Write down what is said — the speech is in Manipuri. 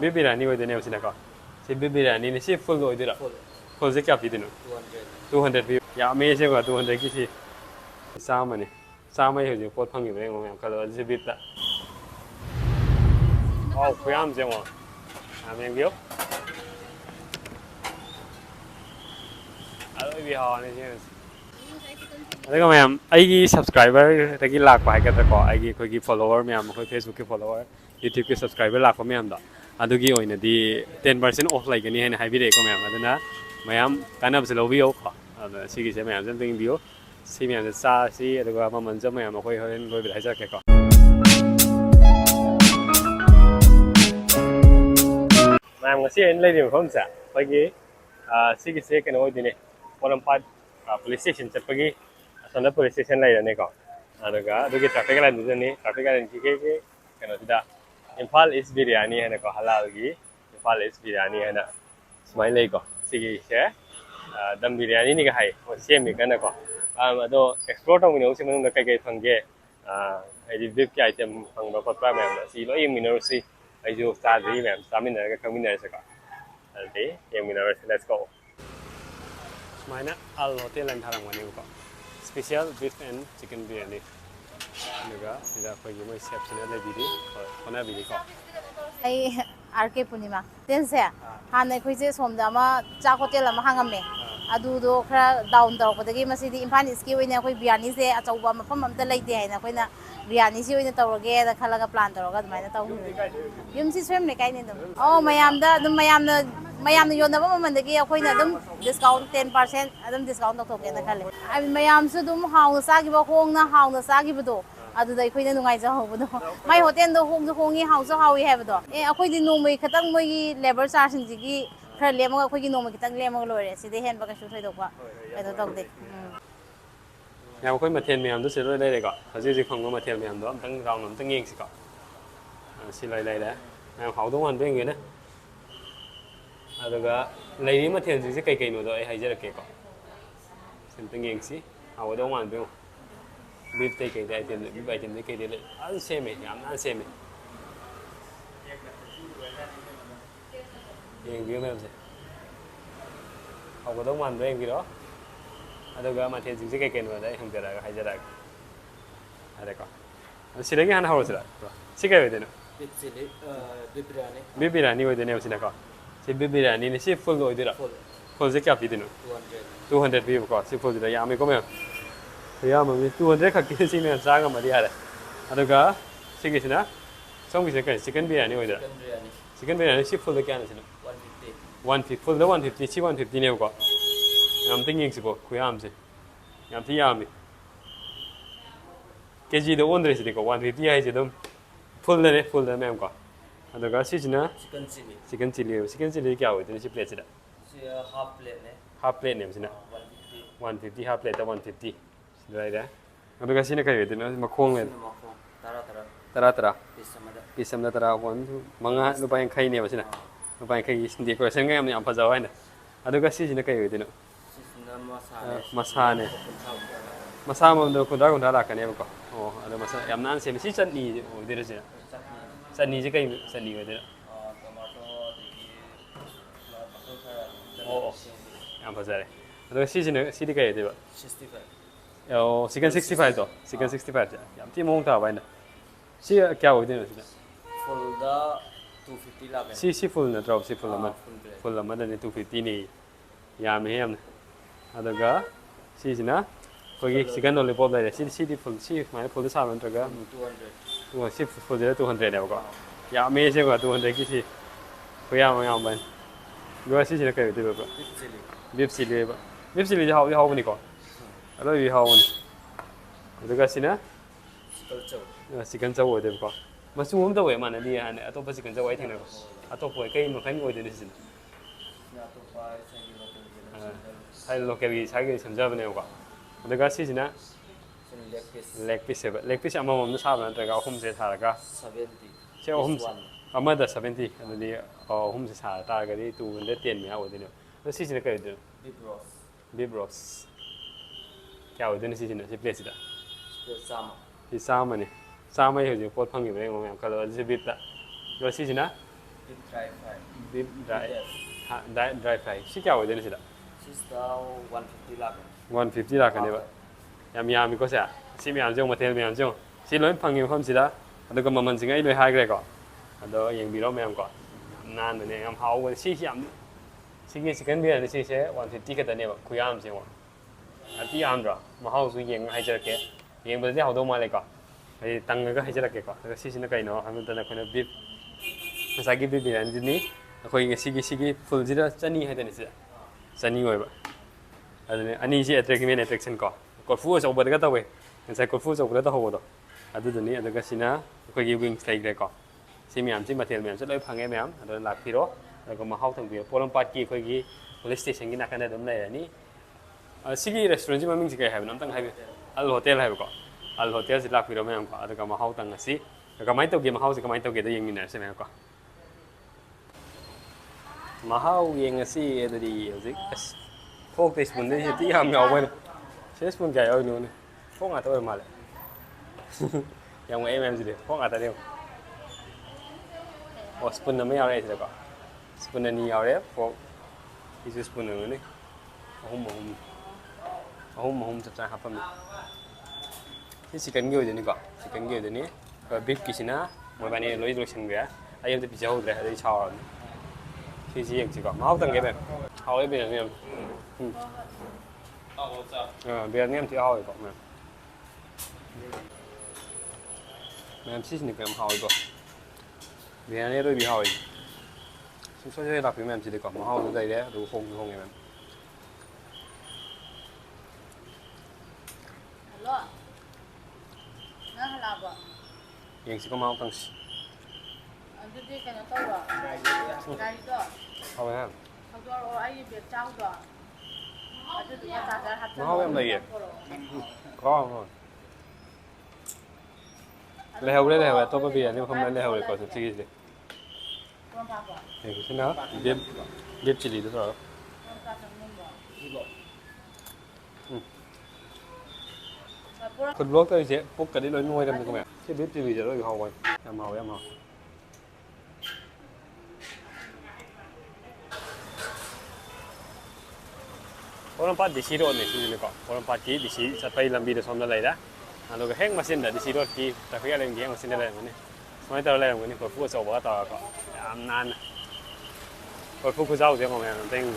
Beef biryani होइदिने हो सिनाको से beef biryani नि से full होइदिरा full से क्या पिदिनु 200 भी या मेसे को 200 की सी सामने सामै हो जो पोट फंगी बे mo kalo से beef ta oh kuyam je mo ameng bio alo bi ha ne je अरे मैम आई सब्सक्राइबर तक लाख है को आई फॉलोवर मैम अखोई फेसबुक के फॉलोवर यूट्यूब के सब्सक्राइबर लाख मैम 10% ऑफ लेगनी है हाइबिरेको मैम अदना मैम कानबसे लौबियो सिगिसे मैम जन दियो सी मैम चा सी अदुगा ममन ज मैम अखोई होरेन लोइ बिदाइ जाकेको ma'am ngasi en lady phom sa pagi sigise keno oidine forum part police station chatpagi asana police station lai ne ko aduga adugi traffic light ni traffic light ki ke keno sida Imphal East biryani hai na ko halal gi Imphal East biryani hai na smile lai ko sigise dam biryani ni ga hai o same mi kana ko ado explore tong ni usi manung da kai kai phangge ai beef ki item phang ba pat pa ma'am si lo yim minor si ai jo sta dri ma'am samin na ga khamin na sa ka ade yim minor let's go Mana al hotel lan tharang wani ko special beef and chicken biryani nuga sida phagi moi chef sina le bidi khona bidi ko ai RK Punima ten se han khoi je somda ma cha hotel ma hangame adu do khra down tor ko dagi masidi Imphal iski oina khoi biryani se achauba mafam amta leite haina khoina biryani si oina tawrage da khalaga plan tawraga admaina taw yum si swem ne kai ne dum oh mayamna yonaba mamandagi akoina dum discount 10% adum discount tok ke na khale ai mayam su dum hauna sagi ba hongna hauna sagi bdo adu dai khoina nungai ja hobdo mai hotel do hongi hausa hawi hebdo e akoi di nomai khatang moi labor charge sing gi khar lemaga khoi gi nomai kitang lemaga lore side hen ba ka su thoi dokwa edo tok de ya khoi ma then myam do se loi lai ko haji ji khong ma then myam do amtang raung amtang yeng si ko si lai lai da myam hau dong an be ngi na aduga leiri ma then ji se kai kai no do ai hai jara ke ko simtang yeng si hau dong an be beef tay kai dai tem beef item dai kai dai an se me yam an se me yeng bi me se hau dong an be ngi do aduga ma then ji se kai kai no dai hum jara hai jara are ko siragi han hau sira sikai we de no beef biryani we de ne usina ko se beef biryani ni se full lo dira full se kya pi de no 200 भी को से full dira ya me ko me ya ma me 200 khak ki si me sa ga ma dia da aduga sigi sina song bi se kai chicken biryani we dira chicken biryani se full kya na sina 150 full the 150 chi 150 ne ko am thinking si bo ku ya am se yam thi ya mi kg the one dress ko 150 ai je dum full the mem ko aduga si sina chicken chili kya we de si plate sida half plate ne sina 150 half plate 150 right da aduga sina kai we de ma khong le tara piece samda tara 1 manga lupa yang khai ne sina lupa yang khai sindi ko sen ga am pa jaw hai na aduga si sina kai we de no masane masa mo do ko da la ka ne ko oh adu masa yam nan se si chutney o de sina chutney je kai chutney we de oh yam pa jare aduga si sina si de kai de ba 65 oh chicken 65 to chicken 65 yam ti mong ta ba na si kya ho de no sina full da 250 la si full na drop si full la ma da 250 ni yam he yam aduga si sina kogi chicken lollipop lai si full si mai full sa man traga 200 si full de 200 ne ko ya me se ko 200 ki si ko ya ma ban lo si sina kai de ba beef chili ja hau ni ko alo yi hau ni aduga sina chicken chow de ko masu um da we ma na ni ha ne atop chicken chow ai thing na ko atop we kai ma khan ko de ni sin sai lo ke bi sai ke samja ba ne ko aduga si sina leg piece ama mom na sa ba na ga hum se tha ga 70 se hum ama da 70 ani hum se sa ta ga ri 210 me ha o de no si sina kai de beef roast क्या होते हैं सीजन से प्लेस इधर ये सामा ने सामा ही हो जो पोट फंगी बने वो हम कल वाले से बीता जो सीजन ना Big dry fry. beef dry fry ရှိကြဝယ်တယ်လို့ရှိတာ Sister 150 laben. 150လားကနေပါยามมีก็เสียสิมีอันจงมาเทลมีอันจงสิล้วนพังอยู่ความสิละแล้วก็มันจริงไอ้เลยหายกันก่อนแล้วยังมีรอบแม่ก่อนนานเนี่ยยามเฮาวันสิยามสิกินสิกันเบียร์นี่สิ150กันเนี่ยคุยยามจริงว่ะที่ยามจ้ะมาเฮาสุยังให้จะเกะยังบ่ได้เฮาต้องมาเลยก่อนไอ้ตังก็ให้จะเกะก่อนแล้วก็สินะไกเนาะให้มันตะคนบีบภาษากีบีบีอันนี้คุยสิฟุลจิระจันนี่ให้แต่นี่สิจันนี่ไว้บ่อันนี้สิattraction attraction ก่อนกดฟูจะออกไปก็ต้องเว้ยใส่กดฟูจะออกไปก็ต้องหัวตัวอันนี้อันนี้ก็สินะคุยวิ่งสไตล์เลยก่อนสิมีอันที่มาเที่ยวมีอันจะเลยพังไงมีอันอันนั้นหลักที่รอแล้วก็มาเข้าถึงเบียร์พอลงปัดกี่คุย police station กินนักกันได้ดมเลยนี่สิกี่รีสอร์ทที่มันมีสิกี่ให้น้ำตั้งให้อัลโฮเทลให้ก่อนอัลโฮเทลสิหลักที่รอมีอันก่อนแล้วก็มาเข้าตั้งสิแล้วก็ไม่ต้องเกี่ยมาเข้าสิก็ไม่ต้องเกี่ยตัวยังมีเนี่ยใช่ไหมก่อนมาเข้ายังสิเดี๋ยวดีสิพวกที่spunnนี่ที่ทำเอาไว้ใช้spunnใหญ่เอาหนูนี่พวกอาตัวมาเลยยังไม่สิเดียวพวกอาตัวเดียวโอ้spunnนั่นไม่เอาเลยสิก่อนspunnนี่เอาเลยพวกที่spunnนึงนี่หุ่มจับใจครับผมที่สิกันเกี่ยวเดี๋ยวนี้ก่อนสิกันเกี่ยวเดี๋ยวนี้ก็บิ๊กกิชนะเมื่อวันนี้ลุยเชียงเบียร์ไอ้ยังจะพิจารณาเลยได้ชาวที่ยังสิก่อนมาเอาตั้งกี่แบบเอาไว้เป็นอย่างนี้เบียร์เนี่ยที่เอาอีกก่อนแม่ชี้นี่ก็เอาอีกก่อนเบียร์เนี่ยด้วยเบียร์เอาอีกช่วยรับพี่แม่ชี้ดีก่อนมาเอาดูได้แล้วดูคงไงแม่ยังสิก็มาเอาตั้งสิเอาไปฮะมาเอาแบบไหนอ่ะก็แล้วตัวเบียร์นี่เขาไม่แล้วเลยก่อนสิสิเฮ้ยคุณนะเบียร์ชิลลี่ด้วยเหรอคนบล็อกตัวเสียพวกกันได้เลยน้อยกันก็แบบที่เบียร์ชิลลี่จะได้อยู่ห้องไว้ยำเอาorang pat di siro ni sini ko orang pat ki di si sampai lambi de somna lai da lalu heng mesin da di siro ki tapi ada yang heng mesin da lai ni semua itu lai ni ko fu so ba ta ko am nan ko fu ku zau de ko men teng